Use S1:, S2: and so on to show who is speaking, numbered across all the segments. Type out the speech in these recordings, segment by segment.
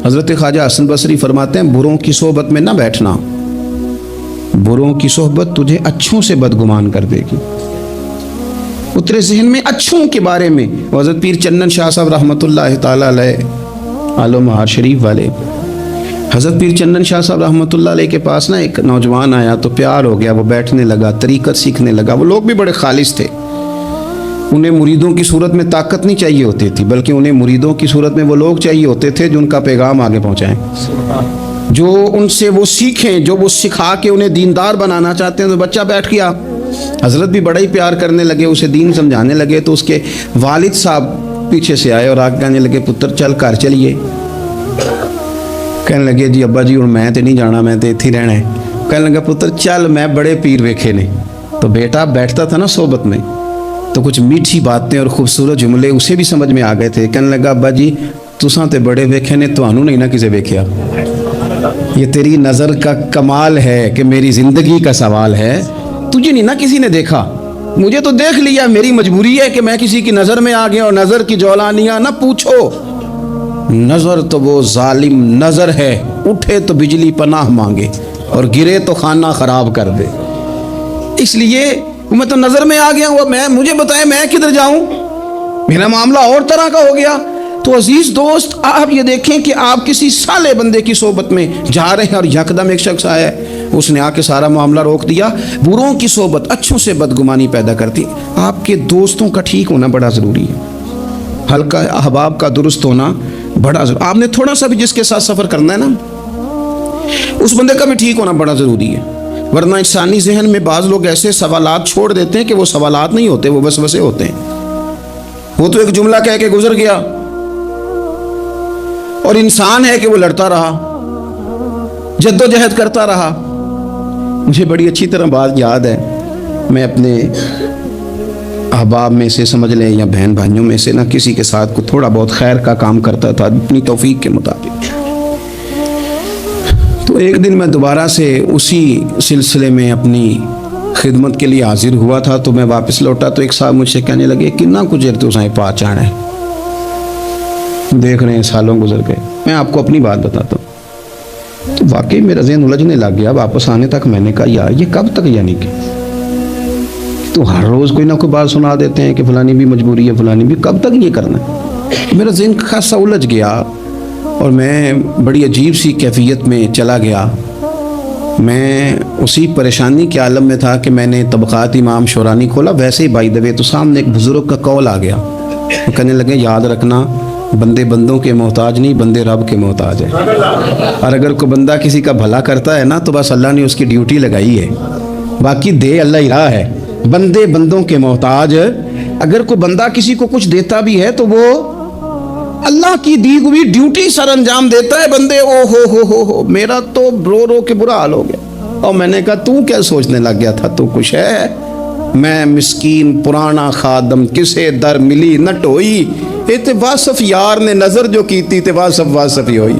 S1: حضرت خواجہ حسن بصری فرماتے ہیں بروں کی صحبت میں نہ بیٹھنا، بروں کی صحبت تجھے اچھوں سے بدگمان کر دے گی، اترے ذہن میں اچھوں کے بارے میں۔ حضرت پیر چندن شاہ صاحب رحمۃ اللہ تعالیٰ علیہ عالم مہار شریف والے، حضرت پیر چندن شاہ صاحب رحمۃ اللہ علیہ کے پاس نا ایک نوجوان آیا تو پیار ہو گیا، وہ بیٹھنے لگا، طریقت سیکھنے لگا۔ وہ لوگ بھی بڑے خالص تھے، انہیں مریدوں کی صورت میں طاقت نہیں چاہیے ہوتی تھی، بلکہ انہیں مریدوں کی صورت میں وہ لوگ چاہیے ہوتے تھے جو ان کا پیغام آگے پہنچائیں، جو ان سے وہ سیکھیں، جو وہ سکھا کے انہیں دیندار بنانا چاہتے ہیں۔ تو بچہ بیٹھ گیا، حضرت بھی بڑا ہی پیار کرنے لگے، اسے دین سمجھانے لگے۔ تو اس کے والد صاحب پیچھے سے آئے اور آگے کہنے لگے پتر چل گھر چلیے۔ کہنے لگے جی ابا جی اور میں تو نہیں جانا، میں تو اتھی رہنا ہے۔ کہنے لگا پتر چل میں بڑے پیر ویکھے نے۔ تو بیٹا بیٹھتا تھا نا صحبت میں تو کچھ میٹھی باتیں اور خوبصورت جملے اسے بھی سمجھ میں آ گئے تھے۔ کہنے لگا ابا جی تساں تے بڑے ویکھے نے، تانوں نہیں نہ کسے ویکھیا، یہ تیری نظر کا کمال ہے کہ میری زندگی کا سوال ہے، تجھے نہیں نہ کسی نے دیکھا، مجھے تو دیکھ لیا، میری مجبوری ہے کہ میں کسی کی نظر میں آ گیا۔ اور نظر کی جولانیاں نہ پوچھو، نظر تو وہ ظالم نظر ہے، اٹھے تو بجلی پناہ مانگے اور گرے تو خانہ خراب کر دے۔ اس لیے میں تو نظر میں آ گیا ہوں، مجھے بتائیں میں کدھر جاؤں، میرا معاملہ اور طرح کا ہو گیا۔ تو عزیز دوست آپ یہ دیکھیں کہ آپ کسی صالح بندے کی صحبت میں جا رہے ہیں اور یکدم ایک شخص آیا ہے، اس نے آ کے سارا معاملہ روک دیا۔ بروں کی صحبت اچھوں سے بدگمانی پیدا کرتی۔ آپ کے دوستوں کا ٹھیک ہونا بڑا ضروری ہے، حلقہ احباب کا درست ہونا بڑا ضروری۔ آپ نے تھوڑا سا بھی جس کے ساتھ سفر کرنا ہے نا، اس بندے کا بھی ٹھیک ہونا بڑا ضروری ہے، ورنہ انسانی ذہن میں بعض لوگ ایسے سوالات چھوڑ دیتے ہیں کہ وہ سوالات نہیں ہوتے، وہ وسوسے ہوتے ہیں۔ وہ تو ایک جملہ کہہ کے گزر گیا اور انسان ہے کہ وہ لڑتا رہا، جدوجہد کرتا رہا۔ مجھے بڑی اچھی طرح بات یاد ہے، میں اپنے احباب میں سے سمجھ لیں یا بہن بھائیوں میں سے نہ کسی کے ساتھ کو تھوڑا بہت خیر کا کام کرتا تھا اپنی توفیق کے مطابق۔ تو ایک دن میں دوبارہ سے اسی سلسلے میں اپنی خدمت کے لیے حاضر ہوا تھا، تو میں واپس لوٹا تو ایک صاحب مجھ سے کہنے لگے کتنا گزر تو سائیں پہچان ہے، دیکھ رہے ہیں سالوں گزر گئے۔ میں آپ کو اپنی بات بتاتا ہوں، تو واقعی میرا ذہن الجھنے لگ گیا۔ واپس آنے تک میں نے کہا یار یہ کب تک، یعنی کہ تو ہر روز کوئی نہ کوئی بات سنا دیتے ہیں کہ فلانی بھی مجبوری ہے، فلانی بھی، کب تک یہ کرنا ہے؟ میرا ذہن خاصا الجھ گیا اور میں بڑی عجیب سی کیفیت میں چلا گیا۔ میں اسی پریشانی کے عالم میں تھا کہ میں نے طبقات امام شورانی کھولا، ویسے ہی بائی دا وے تو سامنے ایک بزرگ کا قول آ گیا، وہ کہنے لگے یاد رکھنا بندے بندوں کے محتاج نہیں، بندے رب کے محتاج ہیں۔ اور اگر کوئی بندہ کسی کا بھلا کرتا ہے نا تو بس اللہ نے اس کی ڈیوٹی لگائی ہے، باقی دے اللہ ہی رہا ہے۔ بندے بندوں کے محتاج، اگر کوئی بندہ کسی کو کچھ دیتا بھی ہے تو وہ اللہ کی دی ہوئی ڈیوٹی سر انجام دیتا ہے۔ بندے او ہو میرا تو رو رو کے برا حال ہو گیا، اور میں نے کہا تو کیا سوچنے لگ گیا تھا، تو کچھ ہے، میں مسکین پرانا خادم کسے در ملی نہ ٹوئی، تے واصف یار نے نظر جو کیتی تے واصف ہی ہوئی۔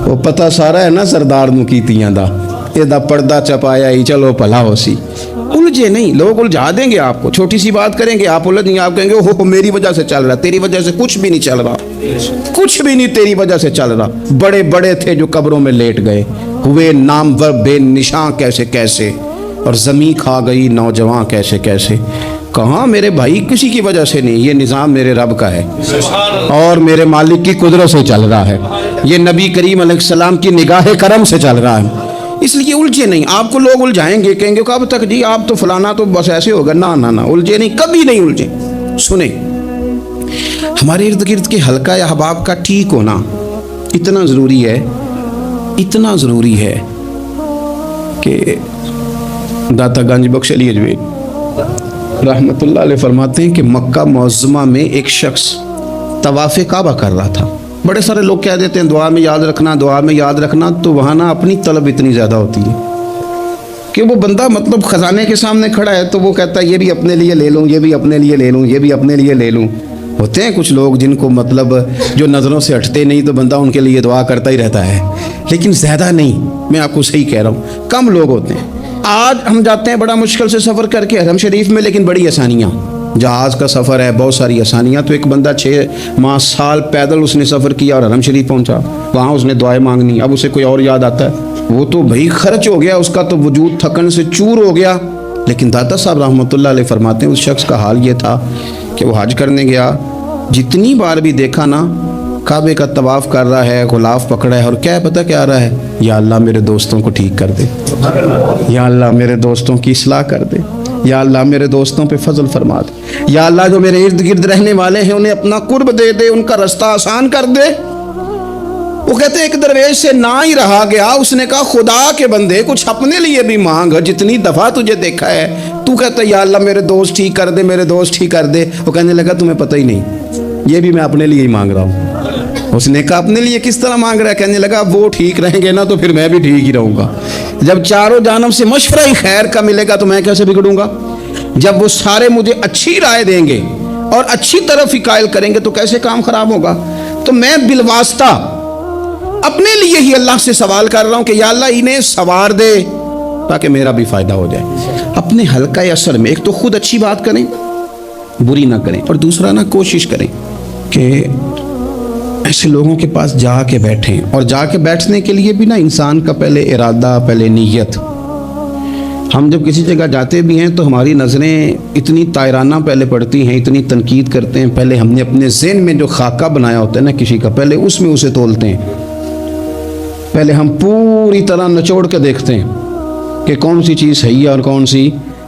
S1: وہ پتہ سارا ہے نا سردار نو کیتیاں دا، یہ دا پردہ چپایا ہی چلو بھلا ہو سی۔ الجھے نہیں، لوگ الجھا دیں گے آپ کو، چھوٹی سی بات کریں گے آپ الجھ نہیں، آپ کہیں گے اوہ میری وجہ سے چل رہا، تیری وجہ سے کچھ بھی نہیں چل رہا، کچھ بھی نہیں تیری وجہ سے چل رہا۔ بڑے بڑے تھے جو قبروں میں لیٹ گئے، ہوئے نامور بے نشاں کیسے کیسے، اور زمین کھا گئی نوجوان کیسے کیسے۔ کہاں میرے بھائی کسی کی وجہ سے نہیں، یہ نظام میرے رب کا ہے اور میرے مالک کی قدرت سے چل رہا ہے، یہ نبی کریم علیہ السلام کی نگاہ کرم سے چل رہا ہے۔ اس لیے الجھے نہیں، آپ کو لوگ الجھائیں گے، کہیں گے کب تک جی آپ تو فلانا تو بس ایسے ہوگا، نہ الجھے نہیں، کبھی نہیں الجھے۔ سنیں، ہمارے ارد گرد کے حلقہ احباب کا ٹھیک ہونا اتنا ضروری ہے کہ داتا گنج بخش علی اجویری رحمت اللہ علیہ فرماتے ہیں کہ مکہ معظمہ میں ایک شخص طواف کعبہ کر رہا تھا۔ بڑے سارے لوگ کہہ دیتے ہیں دعا میں یاد رکھنا، تو وہاں نا اپنی طلب اتنی زیادہ ہوتی ہے کہ وہ بندہ مطلب خزانے کے سامنے کھڑا ہے تو وہ کہتا ہے یہ بھی اپنے لیے لے لوں، یہ بھی اپنے لیے لے لوں، یہ بھی اپنے لیے لے لوں۔ ہوتے ہیں کچھ لوگ جن کو مطلب جو نظروں سے ہٹتے نہیں تو بندہ ان کے لیے دعا کرتا ہی رہتا ہے، لیکن زیادہ نہیں، میں آپ کو صحیح کہہ رہا ہوں، کم لوگ ہوتے ہیں۔ آج ہم جاتے ہیں بڑا مشکل سے سفر کر کے حرم شریف میں، لیکن بڑی آسانیاں، जहाज़ का सफ़र है, बहुत सारी आसानियाँ। तो एक बंदा 6 माह साल पैदल उसने सफ़र किया और हरम शरीफ पहुँचा, वहाँ उसने दुआएं मांगनी, अब उसे कोई और याद आता है? वो तो भाई खर्च हो गया, उसका तो वजूद थकन से चूर हो गया। लेकिन दाता साहब रहमतुल्लाह अलैह फरमाते हैं उस शख्स का हाल ये था कि वो हज करने गया, जितनी बार भी देखा ना काबे का तवाफ़ कर रहा है, गुलाफ पकड़ा है और क्या पता क्या आ रहा है, या अल्लाह मेरे दोस्तों को ठीक कर दे, या अल्लाह मेरे दोस्तों की इस्लाह कर दे, या अल्लाह मेरे दोस्तों पे फजल फरमा दे, या अल्लाह जो मेरे इर्द गिर्द रहने वाले हैं उन्हें अपना कुर्ब दे दे, उनका रास्ता आसान कर दे। वो कहते हैं एक दरवेश से ना ही रहा गया, उसने कहा खुदा के बंदे कुछ अपने लिए भी मांग, जितनी दफ़ा तुझे देखा है तू कहता है या अल्लाह मेरे दोस्त ठीक कर दे, मेरे दोस्त ठीक कर दे। वो कहने लगा तुम्हें पता ही नहीं, ये भी मैं अपने लिए ही मांग रहा हूँ। उसने कहा अपने लिए किस तरह मांग रहा है? कहने लगा वो ठीक रहेंगे ना तो फिर मैं भी ठीक ही रहूँगा। जब चारों जानब से मशवरा ही खैर का मिलेगा तो मैं कैसे बिगड़ूंगा? जब वो सारे मुझे अच्छी राय देंगे और अच्छी तरफ ही कायल करेंगे तो कैसे काम खराब होगा? तो मैं बिलवास्ता अपने लिए ही अल्लाह से सवाल कर रहा हूँ कि या अल्लाह इन्हें सवार दे ताकि मेरा भी फ़ायदा हो जाए। अपने हल्का असर में एक तो खुद अच्छी बात करें, बुरी ना करें, और दूसरा ना कोशिश करें कि ऐसे लोगों के पास जाके बैठें। और जाके बैठने के लिए भी ना इंसान का पहले इरादा, पहले नीयत। हम जब किसी जगह जाते भी हैं तो हमारी नज़रें इतनी तायराना पहले पड़ती हैं, इतनी तनकीद करते हैं, पहले हमने अपने ज़हन में जो खाका बनाया होता है ना किसी का, पहले उसमें उसे तोलते हैं। पहले हम पूरी तरह निचोड़ के देखते हैं कि कौन सी चीज़ सही है और कौन सी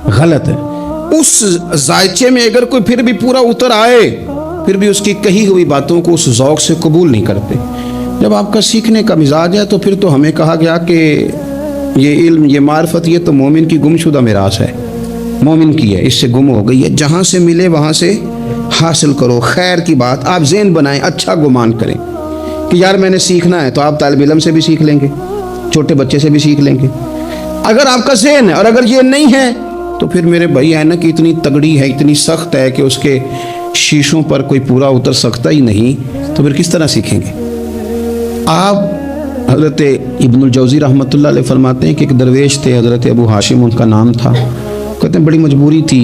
S1: गलत है। उस जायचे में अगर कोई फिर भी पूरा उतर आए, फिर भी उसकी कही हुई बातों को उस ज़ौक़ से कबूल नहीं करते। जब आपका सीखने का मिजाज है तो फिर तो हमें कहा गया कि ये इल्म, ये मार्फत, ये तो मोमिन की गुमशुदा मिरास है, मोमिन की है, इससे गुम हो गई है। जहाँ से मिले वहाँ से हासिल करो, खैर की बात आप ज़हन बनाएं, अच्छा गुमान करें कि यार मैंने सीखना है, तो आप तालिब इल्म से भी सीख लेंगे, छोटे बच्चे से भी सीख लेंगे। अगर आपका ज़हन है और अगर ये नहीं है तो फिर मेरे भाई है ना कि इतनी तगड़ी है, इतनी सख्त है कि उसके शीशों पर कोई पूरा उतर सकता ही नहीं, तो फिर किस तरह सीखेंगे आप? हज़रत इब्नुल जौज़ी रहमतुल्लाह अलैह फरमाते हैं कि एक दरवेश थे, हज़रत अबू हाशिम उनका नाम था। कहते हैं बड़ी मजबूरी थी,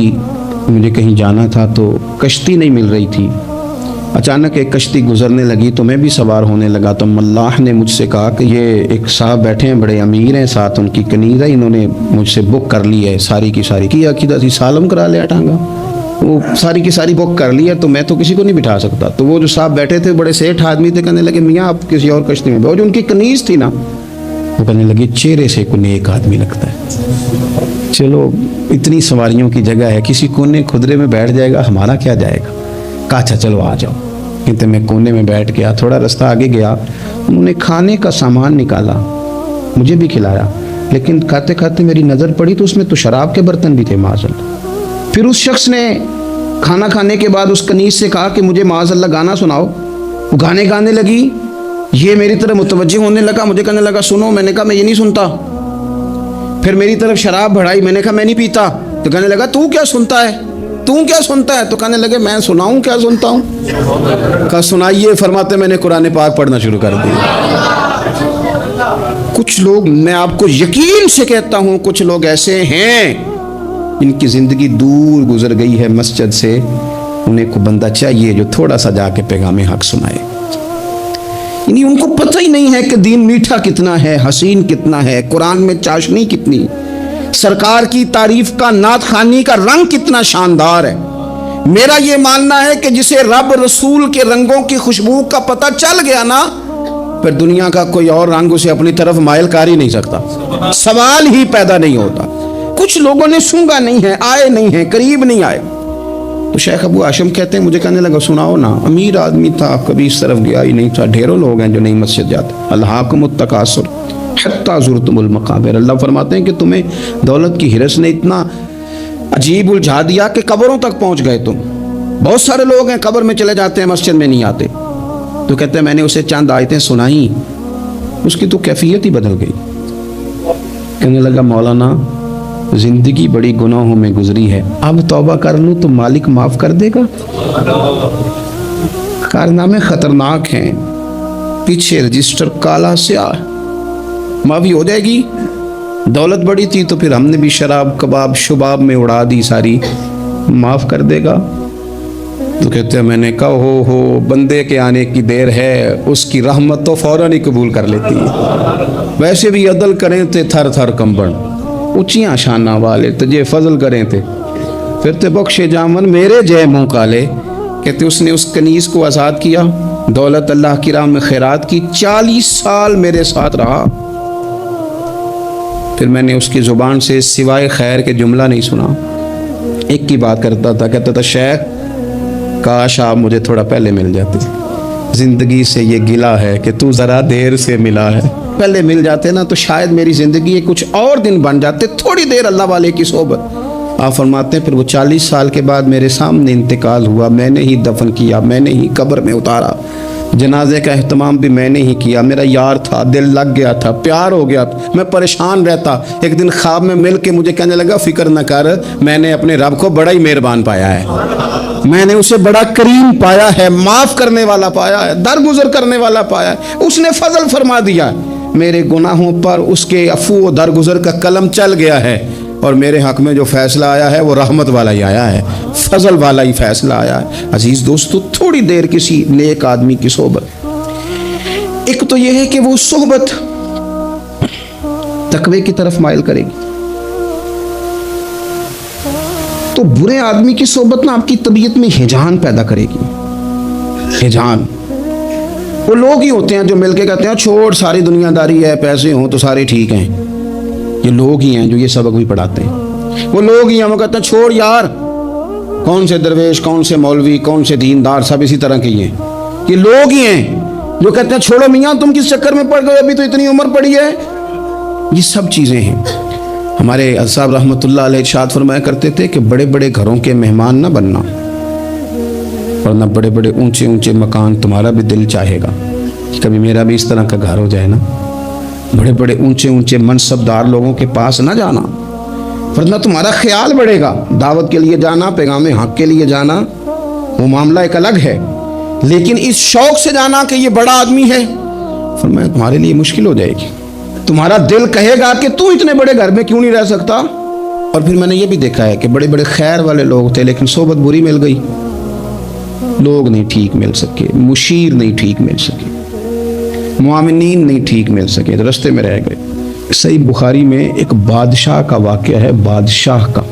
S1: मुझे कहीं जाना था तो कश्ती नहीं मिल रही थी। अचानक एक कश्ती गुजरने लगी तो मैं भी सवार होने लगा, तो मल्लाह ने मुझसे कहा कि ये एक साहब बैठे हैं, बड़े अमीर हैं, साथ उनकी कनीज़ है, इन्होंने मुझसे बुक कर ली है सारी की सारी, किया अकीदा सी सालम करा लिया टांगा, वो सारी की सारी बुक कर ली है, तो मैं तो किसी को नहीं बिठा सकता। तो वो जो साहब बैठे थे बड़े सेठ आदमी थे, कहने लगे मियाँ आप किसी और कश्ती में बैठो। जो उनकी कनीज़ थी ना वो कहने लगी चेहरे से कोई नेक आदमी लगता है, चलो इतनी सवारियों की जगह है, किसी कोने खुदरे में बैठ जाएगा, हमारा क्या जाएगा। कहा अच्छा चलो आ जाओ। कहते मैं कोने में बैठ गया, थोड़ा रास्ता आगे गया, उन्होंने खाने का सामान निकाला, मुझे भी खिलाया, लेकिन खाते खाते मेरी नज़र पड़ी तो उसमें तो शराब के बर्तन भी थे माज़अल्लाह। फिर उस शख्स ने खाना खाने के बाद उस कनीज़ से कहा कि मुझे माज़अल्लाह गाना सुनाओ। वो गाने गाने लगी, ये मेरी तरफ मुतवज्जे होने लगा, मुझे कहने लगा सुनो। मैंने कहा मैं ये नहीं सुनता। फिर मेरी तरफ शराब बढ़ाई, मैंने कहा मैं नहीं पीता। तो कहने लगा तू क्या सुनता है, तू क्या सुनता है? तो कहने लगे मैं सुनाऊं क्या सुनता हूँ? कहा सुनाइए। फरमाते मैंने कुरान पाक पढ़ना शुरू कर दिया। कुछ लोग, मैं आपको यकीन से कहता हूँ, कुछ लोग ऐसे हैं इनकी ज़िंदगी दूर गुजर गई है मस्जिद से, उन्हें को बंदा चाहिए जो थोड़ा सा जाके पैगाम हक सुनाए। यानी उनको पता ही नहीं है कि दीन मीठा कितना है, हसीन कितना है, कुरान में चाशनी कितनी, सरकार की तारीफ का, नात खानी का रंग कितना शानदार है। मेरा ये मानना है कि जिसे रब रसूल के रंगों की खुशबू का पता चल गया ना, फिर दुनिया का कोई और रंग उसे अपनी तरफ मायल कर ही नहीं सकता, सवाल ही पैदा नहीं होता। कुछ लोगों ने सूंघा नहीं है, आए नहीं है, करीब नहीं आए। तो शेख अबू हाशिम कहते हैं मुझे कहने लगा सुनाओ ना। अमीर आदमी था, कभी इस तरफ गया ही नहीं था। ढेरों लोग हैं जो नहीं मस्जिद जाते। अल्हाकुमुत तकासुर हत्ता ज़ुरतुमुल मकाबिर। अल्लाह फरमाते हैं कि तुम्हें दौलत की हिरस ने इतना अजीब उलझा दिया कि कब्रों तक पहुंच गए तुम। बहुत सारे लोग हैं कब्र में चले जाते हैं, मस्जिद में नहीं आते। तो कहते हैं मैंने उसे चंद आयतें सुनाई, उसकी तो कैफियत ही बदल गई। कहने लगा मौलाना जिंदगी बड़ी गुनाहों में गुजरी है, अब तौबा कर लूँ तो मालिक माफ कर देगा। कारनामे खतरनाक हैं, पीछे रजिस्टर काला स्याह, माफी हो जाएगी। दौलत बड़ी थी तो फिर हमने भी शराब कबाब शुबाब में उड़ा दी सारी, माफ़ कर देगा? तो कहते हैं मैंने कहा हो बंदे के आने की देर है, उसकी रहमत तो फ़ौरन ही कबूल कर लेती है। वैसे भी अदल करें थे थर थर कंबन, ऊंचियां शाना वाले तुझे फजल करें थे, फिर ते बख्शे जामन मेरे जय मुँह काले। कहते उसने उस कनीज़ को आज़ाद किया, दौलत अल्लाह की राह में खैरात की, 40 साल मेरे साथ रहा। फिर मैंने उसकी ज़ुबान से सिवाय खैर के जुमला नहीं सुना। एक की बात करता था, कहता था शेख काश आप मुझे थोड़ा पहले मिल जाते, ज़िंदगी से ये गिला है कि तू ज़रा देर से मिला है। पहले मिल जाते ना तो शायद मेरी ज़िंदगी कुछ और दिन बन जाते, थोड़ी देर अल्लाह वाले की सोबत। आप फरमाते हैं फिर वो 40 साल के बाद मेरे सामने इंतकाल हुआ, मैंने ही दफन किया, मैंने ही कब्र में उतारा, जनाजे का एहतमाम भी मैंने ही किया। मेरा यार था, दिल लग गया था, प्यार हो गया, मैं परेशान रहता। एक दिन ख्वाब में मिल के मुझे कहने लगा फिक्र न कर, मैंने अपने रब को बड़ा ही मेहरबान पाया है, मैंने उसे बड़ा करीम पाया है, माफ़ करने वाला पाया है, दरगुजर करने वाला पाया है। उसने फजल फरमा दिया मेरे गुनाहों पर, उसके अफू दरगुजर का कलम चल गया है, और मेरे हक़ में जो फ़ैसला आया है वो रहमत वाला ही आया है, फजल वाला ही फ़ैसला आया है। अजीज़ दोस्तों, थोड़ी देर किसी नेक आदमी की सोबत, एक तो यह है कि वो सोहबत तकवे की तरफ माइल करेगी, तो बुरे आदमी की सोबत ना आपकी तबीयत में हिजान पैदा करेगी। हिजान वो लोग ही होते हैं जो मिलके कहते हैं छोड़ सारी दुनियादारी है, पैसे हों तो सारे ठीक हैं। ये लोग ही हैं जो ये सबक भी पढ़ाते हैं। वो लोग ही हैं वो कहते हैं छोड़ यार, कौन से दरवेश, कौन से मौलवी, कौन से दीनदार, सब इसी तरह के ही हैं। ये लोग ही हैं जो कहते हैं छोड़ो मियाँ तुम किस चक्कर में पड़ गए, अभी तो इतनी उम्र पड़ी है। ये सब चीज़ें हैं। हमारे साहब रहमतुल्लाह अलैह इरशाद फरमाया करते थे कि बड़े बड़े घरों के मेहमान ना बनना, वरना बड़े बड़े ऊंचे ऊंचे मकान तुम्हारा भी दिल चाहेगा कभी मेरा भी इस तरह का घर हो जाए ना। बड़े बड़े ऊंचे ऊंचे मनसबदार लोगों के पास ना जाना, वरना तुम्हारा ख्याल बढ़ेगा। दावत के लिए जाना, पैगाम हक के लिए जाना, वो मामला एक अलग है, लेकिन इस शौक से जाना कि ये बड़ा आदमी है, फरमाया तुम्हारे लिए मुश्किल हो जाएगी। तुम्हारा दिल कहेगा कि तू इतने बड़े घर में क्यों नहीं रह सकता। और फिर मैंने ये भी देखा है कि बड़े बड़े खैर वाले लोग थे, लेकिन सोबत बुरी मिल गई, लोग नहीं ठीक मिल सके, मुशीर नहीं ठीक मिल सके, मुआमिनीन नहीं ठीक मिल सके, तो रस्ते में रह गए। सही बुखारी में एक बादशाह का वाक़या है, बादशाह का।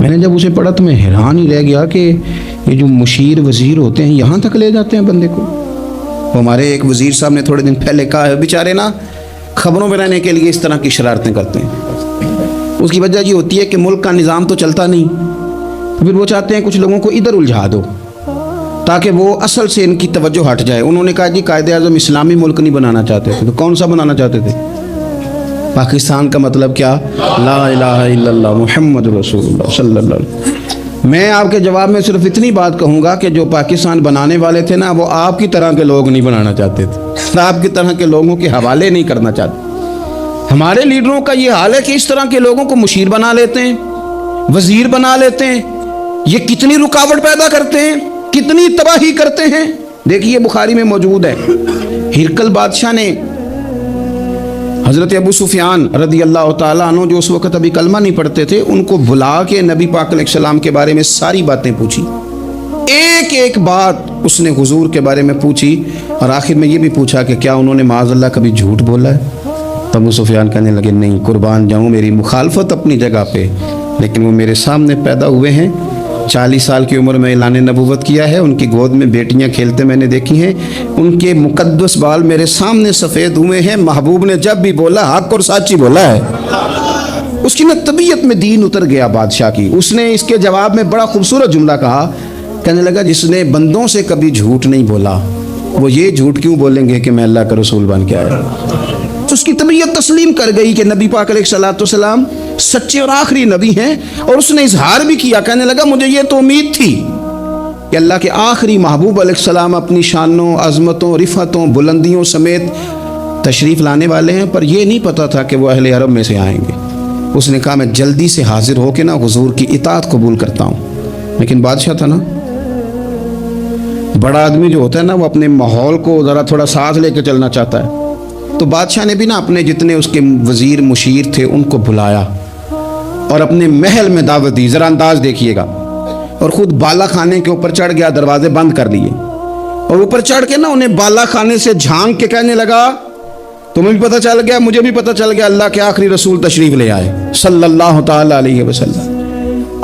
S1: मैंने जब उसे पढ़ा तो मैं हैरान ही रह गया कि ये जो मुशीर वज़ीर होते हैं यहाँ तक ले जाते हैं बंदे को। हमारे एक वज़ीर साहब ने थोड़े दिन पहले कहा है, बेचारे ना खबरों में रहने के लिए इस तरह की शरारतें करते हैं। उसकी वजह ये होती है कि मुल्क का निज़ाम तो चलता नहीं, तो फिर वो चाहते हैं कुछ लोगों को इधर उलझा दो ताकि वो असल से इनकी तवज्जो हट जाए। उन्होंने कहा जी कायदे आज़म इस्लामी मुल्क नहीं बनाना चाहते थे, तो कौन सा बनाना चाहते थे? पाकिस्तान का मतलब क्या? ला इलाहा इल्लल्लाह मुहम्मद रसूलुल्लाह सल्लल्लाहु अलैहि वसल्लम। मैं आपके जवाब में सिर्फ इतनी बात कहूँगा कि जो पाकिस्तान बनाने वाले थे ना, वो आपकी तरह के लोग नहीं बनाना चाहते थे, आपकी तरह के लोगों के हवाले नहीं करना चाहते। हमारे लीडरों का ये हाल है कि इस तरह के लोगों को मुशीर बना लेते हैं, वज़ीर बना लेते हैं। ये कितनी रुकावट पैदा करते हैं, कितनी तबाही करते हैं। देखिए बुखारी में मौजूद है, हिरकल बादशाह ने हज़रत अबू सुफियान रदी अल्लाह ताला अन्हु, जो उस वक़्त अभी कलमा नहीं पढ़ते थे, उनको बुला के नबी पाक अलैहिस्सलाम के बारे में सारी बातें पूछी। एक एक बात उसने हुजूर के बारे में पूछी, और आखिर में ये भी पूछा कि क्या उन्होंने माज़अल्लाह कभी झूठ बोला है। तब अबू सुफियान कहने लगे नहीं, कुर्बान जाऊँ, मेरी मुखालफत अपनी जगह पे, लेकिन वो मेरे सामने पैदा हुए हैं, 40 साल की उम्र में ऐलान नबूवत किया है, उनकी गोद में बेटियां खेलते मैंने देखी हैं, उनके मुकद्दस बाल मेरे सामने सफ़ेद हुए हैं। महबूब ने जब भी बोला हक और साची बोला है। उसकी न तबीयत में दीन उतर गया बादशाह की। उसने इसके जवाब में बड़ा खूबसूरत जुमला कहा, कहने लगा जिसने बंदों से कभी झूठ नहीं बोला, वो ये झूठ क्यों बोलेंगे कि मैं अल्लाह का रसूल बन के आया। तो उसकी तबीयत तस्लीम कर गई कि नबी पाक अलैहिस्सलाम सच्चे और आखिरी नबी हैं, और उसने इजहार भी किया, कहने लगा मुझे ये तो उम्मीद थी कि अल्लाह के आखिरी महबूब अलैहिस्सलाम अपनी शानों, अज़मतों, रिफ़तों, बुलंदियों समेत तशरीफ़ लाने वाले हैं, पर यह नहीं पता था कि वो अहले अरब में से आएंगे। उसने कहा मैं जल्दी से हाजिर होकर ना हुजूर की इताअत कबूल करता हूँ। लेकिन बादशाह था ना, बड़ा आदमी जो होता है ना, वो अपने माहौल को ज़रा थोड़ा साथ लेकर चलना चाहता है। तो बादशाह ने भी ना अपने जितने उसके वज़ीर मुशीर थे उनको बुलाया, اور اپنے محل میں دعوت دی. ذرا انداز دیکھیے گا. اور خود بالا خانے کے اوپر چڑھ گیا, دروازے بند کر لیے, اور اوپر چڑھ کے نا انہیں بالا خانے سے جھانک کے کہنے لگا, تمہیں بھی پتہ چل گیا, مجھے بھی پتہ چل گیا, اللہ کے آخری رسول تشریف لے آئے صلی اللہ تعالی علیہ وسلم.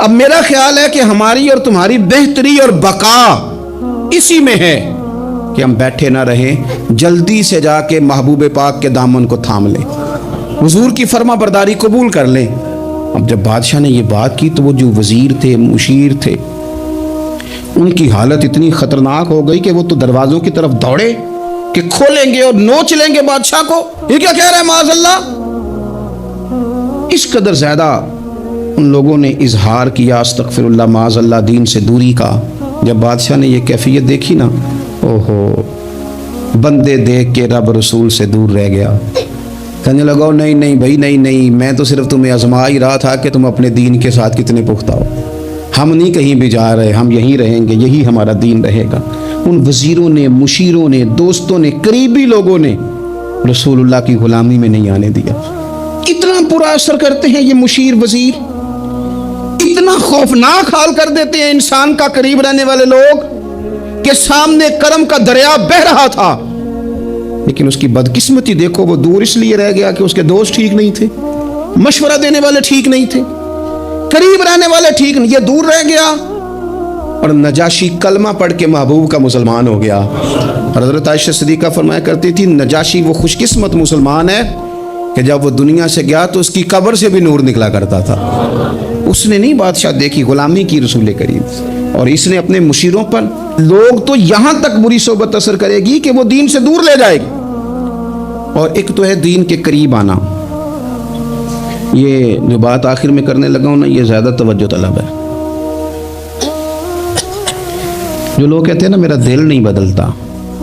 S1: اب میرا خیال ہے کہ ہماری اور تمہاری بہتری اور بقا اسی میں ہے کہ ہم بیٹھے نہ رہیں, جلدی سے جا کے محبوب پاک کے دامن کو تھام لیں, حضور کی فرما برداری قبول کر لیں. اب جب بادشاہ نے یہ بات کی تو وہ جو وزیر تھے, مشیر تھے, ان کی حالت اتنی خطرناک ہو گئی کہ وہ تو دروازوں کی طرف دوڑے کہ کھولیں گے اور نوچ لیں گے بادشاہ کو. یہ کیا کہہ رہا ہے معاذ اللہ. اس قدر زیادہ ان لوگوں نے اظہار کیا استغفر اللہ معاذ اللہ دین سے دوری کا. جب بادشاہ نے یہ کیفیت دیکھی نا, اوہو, بندے دیکھ کے رب رسول سے دور رہ گیا. کہنے لگا نہیں نہیں بھائی, نہیں, میں تو صرف تمہیں آزما ہی رہا تھا کہ تم اپنے دین کے ساتھ کتنے پختہ ہو. ہم نہیں کہیں بھی جا رہے, ہم یہیں رہیں گے, یہی ہمارا دین رہے گا. ان وزیروں نے, مشیروں نے, دوستوں نے, قریبی لوگوں نے رسول اللہ کی غلامی میں نہیں آنے دیا. اتنا برا اثر کرتے ہیں یہ مشیر وزیر, اتنا خوفناک حال کر دیتے ہیں انسان کا قریب رہنے والے لوگ کہ سامنے کرم کا دریا بہہ رہا تھا, لیکن اس کی بدقسمتی دیکھو, وہ دور اس لیے رہ گیا کہ اس کے دوست ٹھیک نہیں تھے, مشورہ دینے والے ٹھیک نہیں تھے, قریب رہنے والے ٹھیک نہیں, یہ دور رہ گیا. اور نجاشی کلمہ پڑھ کے محبوب کا مسلمان ہو گیا. اور حضرت عائشہ صدیقہ فرمایا کرتی تھی, نجاشی وہ خوش قسمت مسلمان ہے کہ جب وہ دنیا سے گیا تو اس کی قبر سے بھی نور نکلا کرتا تھا. اس نے نہیں بادشاہ دیکھی, غلامی کی رسول کریم, اور اس نے اپنے مشیروں پر, لوگ تو یہاں تک بری صحبت اثر کرے گی کہ وہ دین سے دور لے جائے گی. اور ایک تو ہے دین کے قریب آنا. یہ جو بات آخر میں کرنے لگا ہوں نا, یہ زیادہ توجہ طلب ہے. جو لوگ کہتے ہیں نا میرا دل نہیں بدلتا,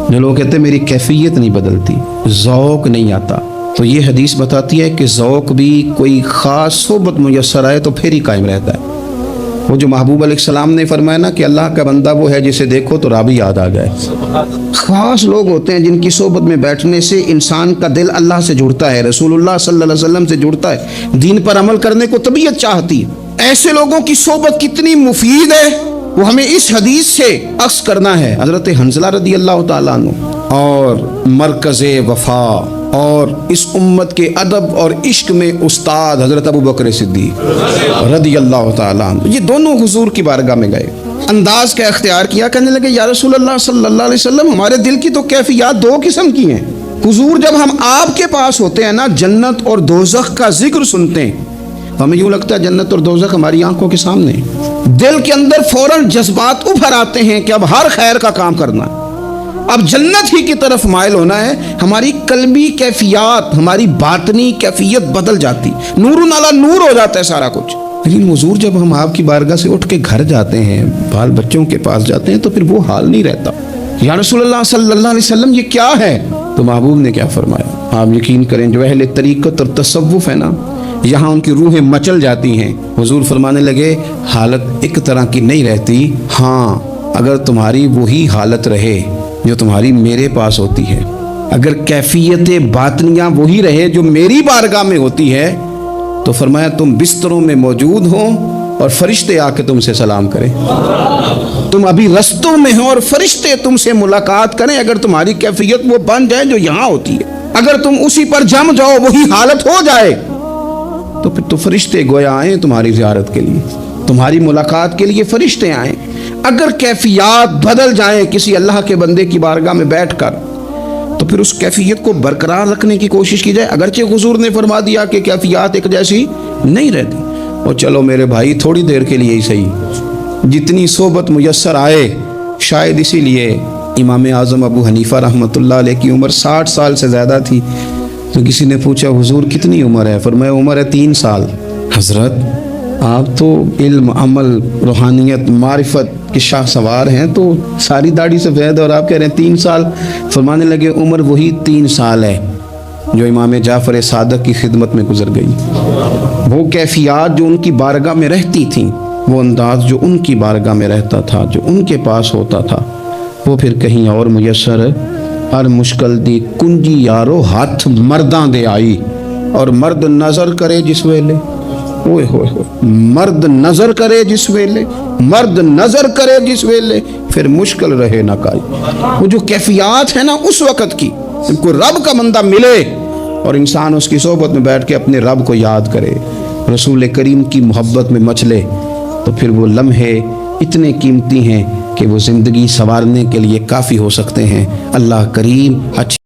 S1: جو لوگ کہتے ہیں میری کیفیت نہیں بدلتی, ذوق نہیں آتا, تو یہ حدیث بتاتی ہے کہ ذوق بھی کوئی خاص صحبت میسر آئے تو پھر ہی قائم رہتا ہے. وہ جو محبوب علیہ السلام نے فرمایا نا کہ اللہ کا بندہ وہ ہے جسے دیکھو تو رابی یاد آ جائے. خاص لوگ ہوتے ہیں جن کی صحبت میں بیٹھنے سے انسان کا دل اللہ سے جڑتا ہے, رسول اللہ صلی اللہ علیہ وسلم سے جڑتا ہے, دین پر عمل کرنے کو طبیعت چاہتی ہے. ایسے لوگوں کی صحبت کتنی مفید ہے وہ ہمیں اس حدیث سے عکس کرنا ہے. حضرت حنظلہ رضی اللہ تعالیٰ عنہ اور مرکز وفا اور اس امت کے ادب اور عشق میں استاد حضرت ابو بکر صدیق رضی اللہ تعالیٰ عنہ, یہ دونوں حضور کی بارگاہ میں گئے. انداز کا اختیار کیا, کہنے لگے یا رسول اللہ صلی اللہ علیہ وسلم, ہمارے دل کی تو کیفیات دو قسم کی ہیں. حضور جب ہم آپ کے پاس ہوتے ہیں نا, جنت اور دوزخ کا ذکر سنتے ہیں, ہمیں یوں لگتا ہے جنت اور دوزخ ہماری آنکھوں کے سامنے. دل کے اندر فوراً جذبات ابھر آتے ہیں کہ اب ہر خیر کا کام کرنا ہے, اب جنت ہی کی طرف مائل ہونا ہے. ہماری قلبی کیفیات, ہماری باطنی کیفیت بدل جاتی, نور علی نور ہو جاتا ہے سارا کچھ. لیکن حضور جب ہم آپ کی بارگاہ سے اٹھ کے گھر جاتے ہیں, بال بچوں کے پاس جاتے ہیں, تو پھر وہ حال نہیں رہتا. یا رسول اللہ صلی اللہ علیہ وسلم یہ کیا ہے؟ تو محبوب نے کیا فرمایا, آپ یقین کریں جو اہل طریقت اور تصوف ہے نا, یہاں ان کی روحیں مچل جاتی ہیں. حضور فرمانے لگے حالت ایک طرح کی نہیں رہتی, ہاں اگر تمہاری وہی حالت رہے جو تمہاری میرے پاس ہوتی ہے, اگر کیفیت باطنیاں وہی رہے جو میری بارگاہ میں ہوتی ہے, تو فرمایا تم بستروں میں موجود ہو اور فرشتے آ کے تم سے سلام کریں. تم ابھی رستوں میں ہو اور فرشتے تم سے ملاقات کریں, اگر تمہاری کیفیت وہ بن جائے جو یہاں ہوتی ہے, اگر تم اسی پر جم جاؤ, وہی حالت ہو جائے, تو پھر تو فرشتے گویا آئیں تمہاری زیارت کے لیے, تمہاری ملاقات کے لیے فرشتے آئیں. اگر کیفیات بدل جائیں کسی اللہ کے بندے کی بارگاہ میں بیٹھ کر, تو پھر اس کیفیت کو برقرار رکھنے کی کوشش کی جائے. اگرچہ حضور نے فرما دیا کہ کیفیات ایک جیسی نہیں رہتی, اور چلو میرے بھائی تھوڑی دیر کے لیے ہی صحیح, جتنی صحبت میسر آئے. شاید اسی لیے امام اعظم ابو حنیفہ رحمۃ اللہ علیہ کی عمر 60 سال سے زیادہ تھی. تو کسی نے پوچھا حضور کتنی عمر ہے؟ فرمایا عمر ہے 3 سال. حضرت آپ تو علم, عمل, روحانیت, معرفت کے شاہ سوار ہیں, تو ساری داڑھی سفید اور آپ کہہ رہے ہیں 3 سال. فرمانے لگے عمر وہی 3 سال ہے جو امام جعفر صادق کی خدمت میں گزر گئی. وہ کیفیات جو ان کی بارگاہ میں رہتی تھیں, وہ انداز جو ان کی بارگاہ میں رہتا تھا, جو ان کے پاس ہوتا تھا, وہ پھر کہیں اور میسر. ہر مشکل دی کنجی یارو ہاتھ مرداں دے آئی, اور مرد نظر کرے جس ویلے. ओए होए होए, मर्द नजर करे जिस वेले, मर्द नजर करे जिस वेले, फिर मुश्किल रहे ना काई। वो जो कैफियत है ना उस वक़्त की, इनको रब का बंदा मिले और इंसान उसकी सोबत में बैठ के अपने रब को याद करे, रसूल करीम की मोहब्बत में मचले, तो फिर वो लम्हे इतने कीमती हैं कि वो ज़िंदगी संवारने के लिए काफ़ी हो सकते हैं। अल्लाह करीम अच्छी